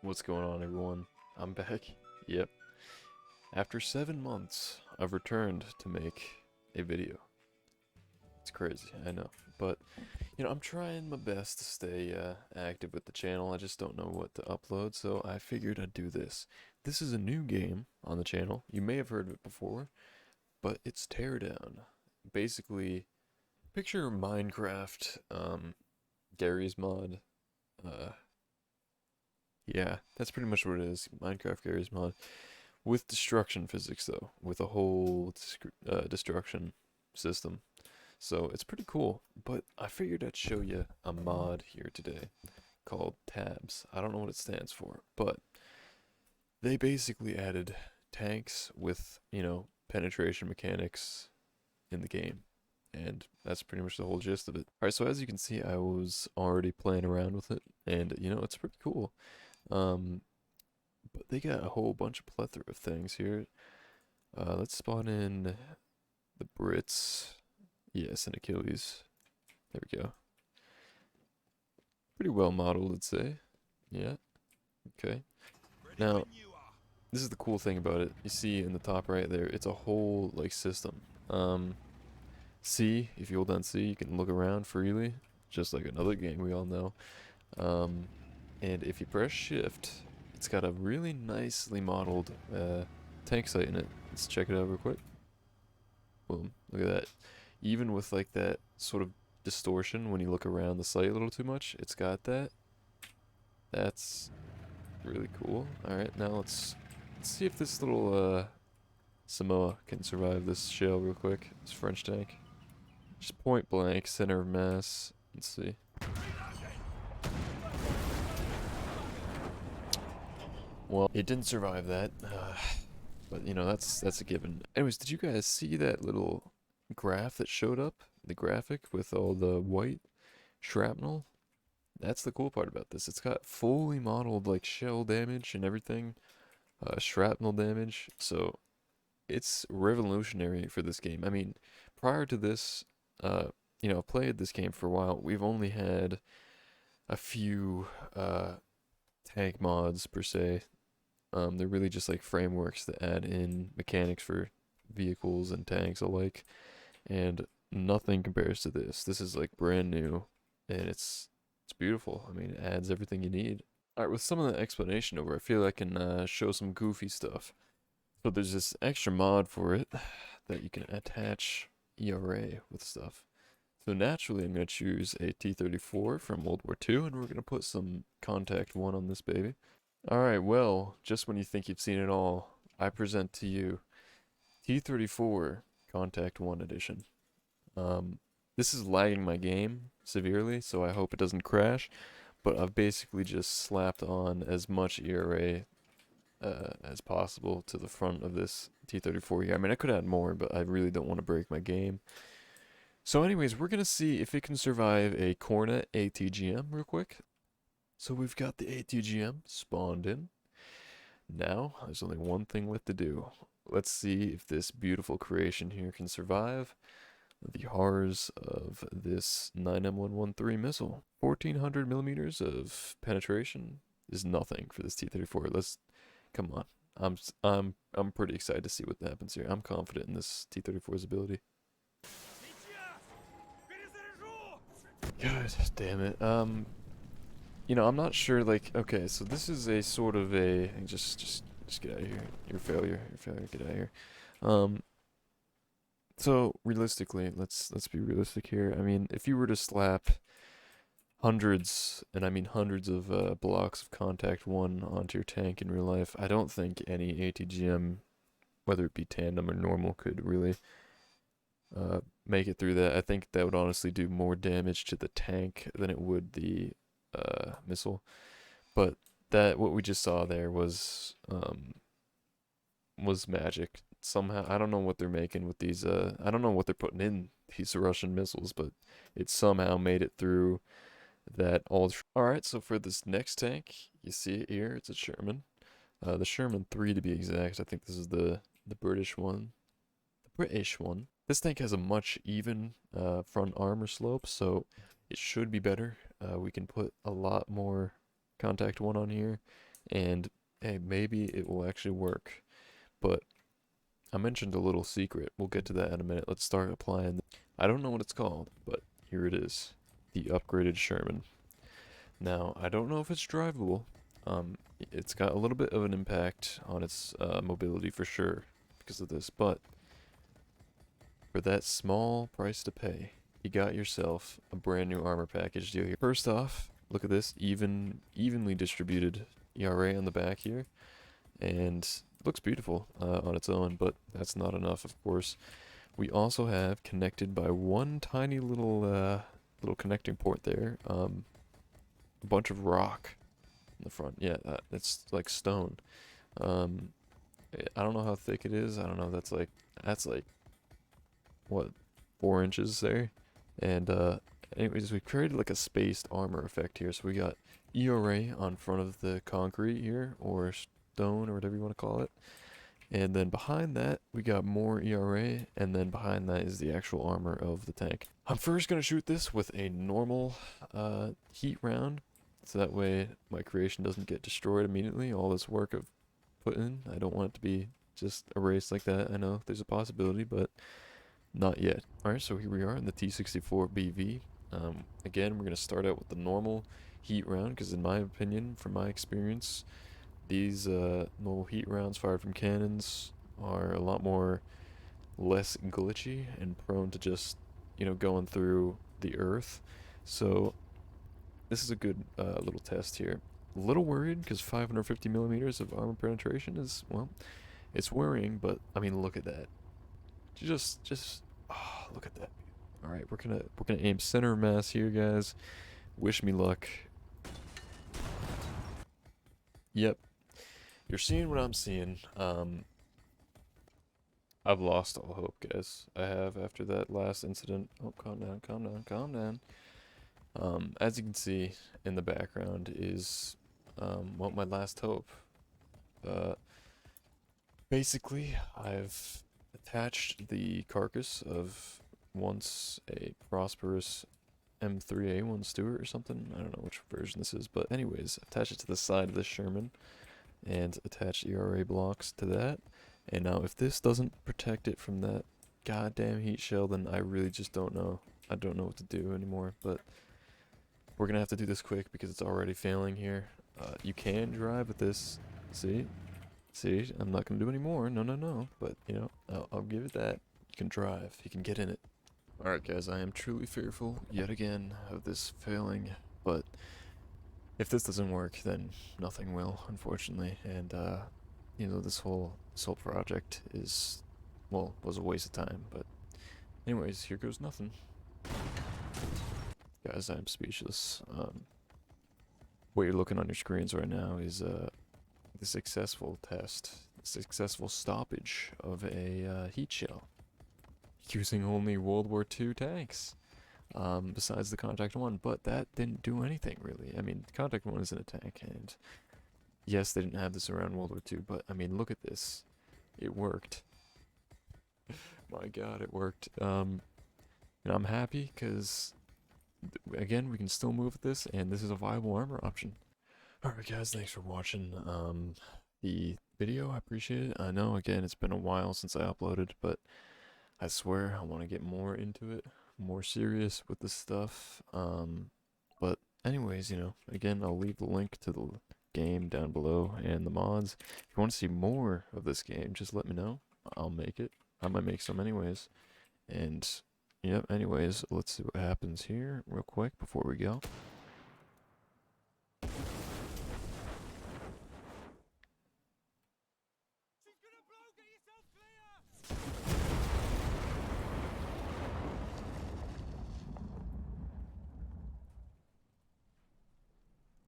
What's going on, everyone? I'm back. Yep. After 7 months, I've returned to make a video. It's crazy, I know. But, I'm trying my best to stay active with the channel. I just don't know what to upload, so I figured I'd do this. This is a new game on the channel. You may have heard of it before, but it's Teardown. Basically, picture Minecraft, Gary's mod. Uh, yeah, that's pretty much what it is. Minecraft Gary's mod. With destruction physics, though, with a whole destruction system. So it's pretty cool, but I figured I'd show you a mod here today called TABS. I don't know what it stands for, but they basically added tanks with, penetration mechanics in the game. And that's pretty much the whole gist of it. Alright, so as you can see, I was already playing around with it, and, it's pretty cool. But they got a whole bunch of plethora of things here. Let's spawn in the Brits. Yes, and Achilles. There we go. Pretty well modeled, I'd say. Yeah. Okay. Now, this is the cool thing about it. You see in the top right there, it's a whole, system. C, if you hold down C, you can look around freely, just like another game we all know. And if you press shift, it's got a really nicely modeled tank site in it. Let's check it out real quick. Boom, look at that. Even with that sort of distortion when you look around the site a little too much, it's got that. That's really cool. Alright, now let's see if this little Samoa can survive this shell real quick. This French tank. Just point blank, center of mass. Let's see. Well, it didn't survive that, but that's a given. Anyways, did you guys see that little graph that showed up? The graphic with all the white shrapnel? That's the cool part about this. It's got fully modeled shell damage and everything, shrapnel damage. So it's revolutionary for this game. I mean, prior to this, I've played this game for a while. We've only had a few tank mods per se. They're really just frameworks that add in mechanics for vehicles and tanks alike, and nothing compares to this. This is brand new, and it's beautiful. I mean, it adds everything you need. Alright, with some of the explanation over, I feel I can show some goofy stuff. So there's this extra mod for it that you can attach ERA with stuff. So naturally, I'm going to choose a T-34 from World War II, and we're going to put some Contact 1 on this baby. Alright, well, just when you think you've seen it all, I present to you T-34 Contact 1 Edition. This is lagging my game severely, so I hope it doesn't crash, but I've basically just slapped on as much ERA as possible to the front of this T-34 here. I mean, I could add more, but I really don't want to break my game. So anyways, we're going to see if it can survive a Cornet ATGM real quick. So we've got the ATGM spawned in. Now, there's only one thing left to do. Let's see if this beautiful creation here can survive the horrors of this 9M113 missile. 1400 millimeters of penetration is nothing for this T-34. Come on. I'm pretty excited to see what happens here. I'm confident in this T-34's ability. God damn it. I'm not sure, okay, so this is a sort of a, just get out of here. You're a failure, get out of here. So, realistically, let's be realistic here. I mean, if you were to slap hundreds, and I mean hundreds of blocks of Contact 1 onto your tank in real life, I don't think any ATGM, whether it be tandem or normal, could really make it through that. I think that would honestly do more damage to the tank than it would the missile. But what we just saw there was magic. Somehow, I don't know what they're making with these, I don't know what they're putting in these Russian missiles, but it somehow made it through that Alright, so for this next tank, you see it here, it's a Sherman. The Sherman 3 to be exact. I think this is the British one. The British one. This tank has a much even front armor slope, so it should be better. We can put a lot more Contact 1 on here, And hey, maybe it will actually work. But I mentioned a little secret. We'll get to that in a minute. Let's start applying. I don't know what it's called, but here it is. The upgraded Sherman. Now, I don't know if it's drivable. It's got a little bit of an impact on its mobility for sure because of this, but for that small price to pay, you got yourself a brand new armor package deal here. First off, look at this evenly distributed ERA on the back here, and looks beautiful on its own, but that's not enough, of course. We also have connected by one tiny little connecting port there, a bunch of rock in the front. Yeah, it's like stone. Um, I don't know how thick it is. I don't know. That's like what, 4 inches there. And anyways, we created like a spaced armor effect here. So we got ERA on front of the concrete here, or stone, or whatever you want to call it. And then behind that, we got more ERA, and then behind that is the actual armor of the tank. I'm first going to shoot this with a normal heat round, so that way my creation doesn't get destroyed immediately. All this work I've put in, I don't want it to be just erased like that. I know there's a possibility, but not yet. Alright, so here we are in the T64BV. Again, we're going to start out with the normal heat round, because in my opinion, from my experience, these normal heat rounds fired from cannons are a lot more less glitchy and prone to just, going through the earth. So this is a good little test here. A little worried because 550 millimeters of armor penetration is, well, it's worrying, but I mean, look at that. Just, oh, look at that. All right, we're gonna aim center of mass here, guys. Wish me luck. Yep, you're seeing what I'm seeing. I've lost all hope, guys. I have after that last incident. Oh, calm down, calm down, calm down. As you can see in the background is, well, my last hope. Uh, Basically, I've attached the carcass of once a prosperous M3A1 Stewart or something. I don't know which version this is, but anyways, attach it to the side of the Sherman and attach ERA blocks to that. And now if this doesn't protect it from that goddamn heat shell, then I really just don't know. I don't know what to do anymore, but we're gonna have to do this quick because it's already failing here. You can drive with this. See? See? I'm not gonna do any more. No, no, no. But, I'll give it that. You can drive. You can get in it. Alright, guys, I am truly fearful, yet again, of this failing, but if this doesn't work, then nothing will, unfortunately, and, this whole project is, well, was a waste of time, but anyways, here goes nothing. Guys, I'm speechless. What you're looking on your screens right now is, the successful test, the successful stoppage of a, heat shell, using only World War II tanks. Besides the Contact 1, but that didn't do anything really. I mean, Contact 1 isn't a tank, and yes, they didn't have this around World War II, but I mean, look at this. It worked. My god, it worked. And I'm happy because, again, we can still move with this, and this is a viable armor option. Alright, guys, thanks for watching the video. I appreciate it. I know, again, it's been a while since I uploaded, but I swear I want to get more into it, more serious with this stuff. But anyways, again, I'll leave the link to the game down below and the mods. If you want to see more of this game, just let me know. I'll make it. I might make some anyways. And, yep, anyways, let's see what happens here real quick before we go.